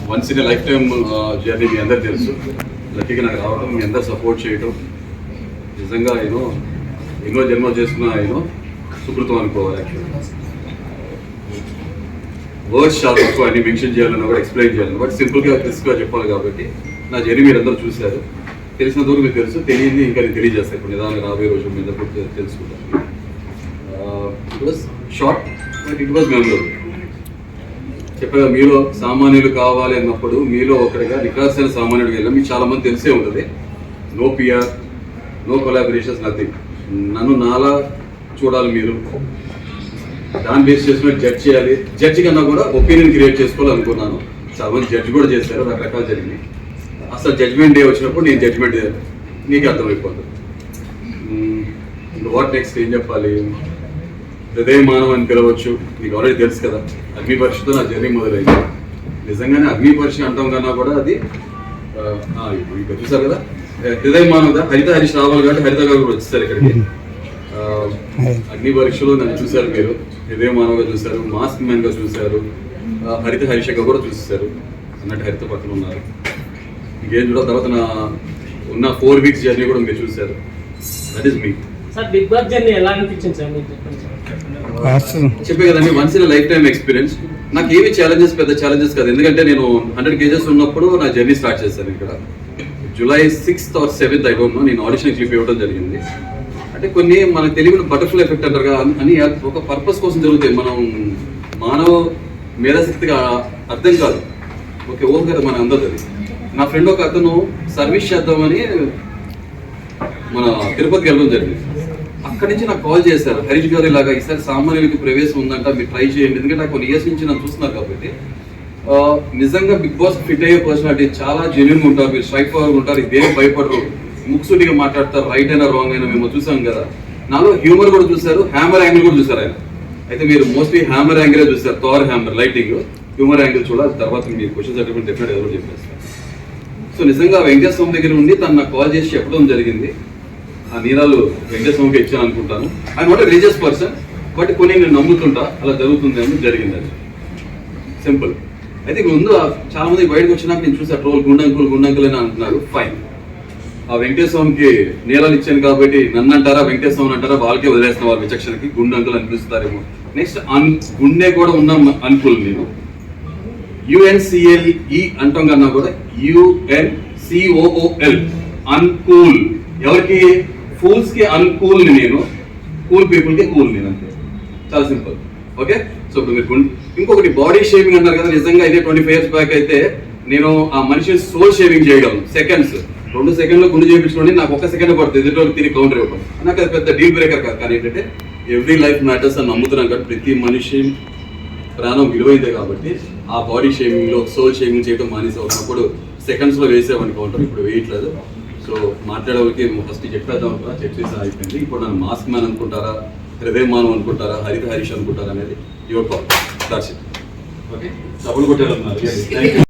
Once in life time journey మీ అందరు తెలుసు. లక్కీగా నాకు రావడం, మీ అందరు సపోర్ట్ చేయడం నిజంగా ఎన్నో జన్మలు చేసుకున్న సుకృతం అనుకోవాలి. యాక్చువల్లీ వర్డ్స్ చాలా ఎక్కువ అన్ని మెన్షన్ చేయాలని కూడా ఎక్స్ప్లెయిన్ చేయాలని బట్ సింపుల్గా క్రిస్ప్గా చెప్పాలి కాబట్టి నా జర్నీ మీరు అందరూ చూశారు. తెలిసినంత వరకు మీకు తెలుసు, తెలియదు ఇంకా నేను తెలియజేస్తాను. ఇప్పుడు నిదానంగా రాబోయే రోజు మీద తెలుసుకుంటాను. It was short but it was memorable. చెప్పగా మీలో సామాన్యులు కావాలి అన్నప్పుడు మీలో ఒకటిగా నికార్సైన సామాన్యుడికి వెళ్ళాం. మీకు చాలా మంది తెలిసే ఉంటుంది. No PR, no collaborations, nothing. నన్ను నాలా చూడాలి మీరు, దాన్ని బేస్ చేసుకుని జడ్జ్ చేయాలి. జడ్జి కన్నా కూడా ఒపీనియన్ క్రియేట్ చేసుకోవాలనుకున్నాను. చాలా మంది జడ్జి కూడా చేశారు, రకరకాలు జరిగింది. అసలు జడ్జ్మెంట్ డే వచ్చినప్పుడు నేను జడ్జ్మెంట్ నీకే అర్థమైపోతుంది. వాట్ నెక్స్ట్ ఏం చెప్పాలి? హృదయ మానవం అని పిలవచ్చు. మీకు ఆల్రెడీ తెలుసు కదా, అగ్ని పరీక్షతో నా జర్నీ మొదలైంది. నిజంగానే అగ్ని పరీక్ష అంటాం కన్నా కూడా అది ఇప్పుడు చూసారు కదా, హృదయ మానవ హరిత హరీష్ రావాలి కాబట్టి హరిత గారు కూడా వచ్చేసారు ఇక్కడికి. అగ్ని పరీక్షలో నన్ను చూశారు మీరు, హృదయ మానవగా చూశారు, మాస్క్ మ్యాన్గా చూశారు, హరిత హరీష్గా కూడా చూసేశారు. అన్నట్టు హరిత పక్కన ఉన్నారు. ఇంకేం చూడాలి తర్వాత నా ఉన్న 4 weeks జర్నీ కూడా మీరు చూశారు. That is me. Sir Big Boss journey ఎలా అనిపించింది సార్ మీకు? చెప్పే కదండి, once in life time experience. నాకు ఏమి పెద్ద ఛాలెంజెస్ కాదు. ఎందుకంటే నేను 100 kgs ఉన్నప్పుడు నా జర్నీ స్టార్ట్ చేశాను ఇక్కడ. July 6th or 7th I don't know, నేను ఆడిషన్ క్లిప్ ఇవ్వడం జరిగింది. అంటే కొన్ని మనకు తెలియని బటర్ఫ్లై ఎఫెక్ట్ అంటారు కదా, అని ఒక పర్పస్ కోసం జరుగుతాయి. మనం మానవ మేధాశక్తిగా అర్థం కాదు. ఓకే ఓకే కదా మన అందరిది. నా ఫ్రెండ్ ఒక అతను సర్వీస్ చేద్దామని మన తిరుపతికి వెళ్ళడం జరిగింది. అక్కడి నుంచి నాకు కాల్ చేశారు, హరీష్ గారు ఇలాగా ఈసారి సామాన్యులకి ప్రవేశం ఉందంట, మీరు ట్రై చేయండి. ఎందుకంటే నాకు కొన్ని ఇయర్స్ నుంచి నన్ను చూస్తున్నారు కాబట్టి. నిజంగా బిగ్ బాస్ ఫిట్ అయ్యే పర్సనాలిటీ, చాలా జెన్యూన్గా ఉంటారు, మీరు స్ట్రైట్ ఫార్వర్డ్ ఉంటారు, ఇదేం భయపడరు, ముక్సుటిగా మాట్లాడతారు, రైట్ అయినా రాంగ్ అయినా. మేము చూసాం కదా, నాలో హ్యూమర్ కూడా చూశారు, హ్యామర్ యాంగిల్ కూడా చూసారు ఆయన. అయితే మీరు మోస్ట్లీ హ్యామర్ యాంగిలే చూసారు, Thar hammer lighting. Humour angle చూడాలి, తర్వాత మీరు క్వశ్చన్స్ అడిగినప్పుడు డెఫినెట్ ఎవరు చెప్పేస్తారు. సో నిజంగా వెంకటేశ్వర స్వామి దగ్గర ఉండి తను నాకు కాల్ చేసి చెప్పడం జరిగింది. ఆ నీరాలు వెంకటేశ్వర స్వామికి ఇచ్చాను అనుకుంటాను. I not a religious person, but కొన్ని నేను నమ్ముతుంటా అలా జరుగుతుంది అని జరిగింది. అది సింపుల్. అయితే ముందు చాలా మంది బయటకు వచ్చినాక నేను చూసా ట్రోల్ గుండంకులు అని అంటున్నారు. ఫైన్, ఆ వెంకటేశ్వర స్వామికి నీరాలు ఇచ్చాను కాబట్టి నన్ను అంటారా, వెంకటేశ్వర స్వామి అంటారా, వాళ్ళకే వదిలేస్తున్న వాళ్ళ విచక్షణకి గుండంకులు అనిపిస్తారేమో. నెక్స్ట్ గుండె కూడా ఉన్న అంకుల్ నేను. UNCLE అంటాం కన్నా కూడా UNCOOL అన్కూల్. ఎవరికి? ఫూల్స్ కి అన్కూల్ ని నేను, కూల్ పీపుల్ కి కూల్ నేను, అంతే. చాలా సింపుల్. ఓకే. సో ఇప్పుడు మీరు ఇంకొకటి బాడీ షేవింగ్ అన్నారు కదా, నిజంగా ఇదే 25 years బ్యాక్ అయితే నేను ఆ మనిషిని సోల్ షేవింగ్ చేయగలను. సెకండ్స్, 2 seconds గుండు చేయించుకోండి, నాకు 1 second పడుతుంది ఎదుటి తిరిగి కౌంటర్ ఇవ్వడం. నాకు అది పెద్ద డీల్ బ్రేకర్ కాదు. కానీ ఏంటంటే ఎవ్రీ లైఫ్ మ్యాటర్స్ అని నమ్ముతున్నాం కాబట్టి, ప్రతి మనిషి ప్రాణం విలువైందే కాబట్టి ఆ బాడీ షేవింగ్ లో సోల్ షేవింగ్ చేయడం మానేసి ఉన్నప్పుడు సెకండ్స్ లో వేసేవాడిని కౌంటర్. ఇప్పుడు వేయట్లేదు. సో మాట్లాడేవాళ్ళకి ఫస్ట్ చెప్పేద్దాం అనుకున్నా, చెప్పేసి అయిపోయింది. ఇప్పుడు నన్ను మాస్క్ మ్యాన్ అనుకుంటారా, హృదయ మానవ్ అనుకుంటారా, హరిత హరీష్ అనుకుంటారా అనేది your call. That's it. Okay, డబ్బులు కొట్టారన్నారు.